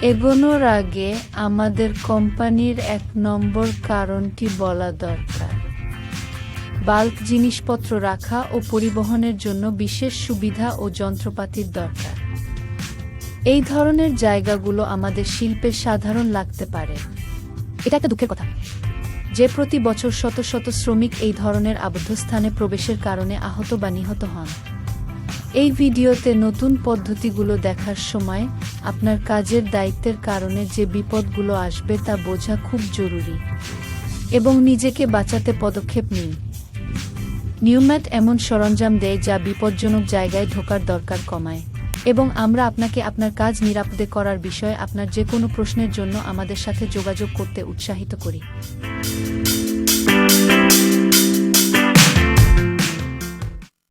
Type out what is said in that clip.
এগোনোর আগে আমাদের কোম্পানির ১ নম্বর কারণটি বলা দরকার। বাল্ক জিনিসপত্র রাখা ও পরিবহনের জন্য বিশেষ সুবিধা ও যন্ত্রপাতির দরকার। এই ধরনের জায়গাগুলো আমাদের শিল্পে সাধারণ লাগতে পারে। এটা একটা দুঃখের কথা যে প্রতি বছর শত শত শ্রমিক এই ধরনের আবদ্ধ স্থানে প্রবেশের কারণে আহত বা নিহত হন। এই ভিডিওতে নতুন পদ্ধতিগুলো দেখার সময় আপনার কাজের দায়িত্বের কারণে যে বিপদগুলো আসবে তা বোঝা খুব জরুরি এবং নিজেকে বাঁচাতে পদক্ষেপ নিন। নিউম্যাট এমন সরঞ্জাম দেয় যা বিপজ্জনক জায়গায় ঢোকার দরকার কমায় এবং আমরা আপনাকে আপনার কাজ নিরাপদে করার বিষয়ে আপনার যে কোনো প্রশ্নের জন্য আমাদের সাথে যোগাযোগ করতে উৎসাহিত করি।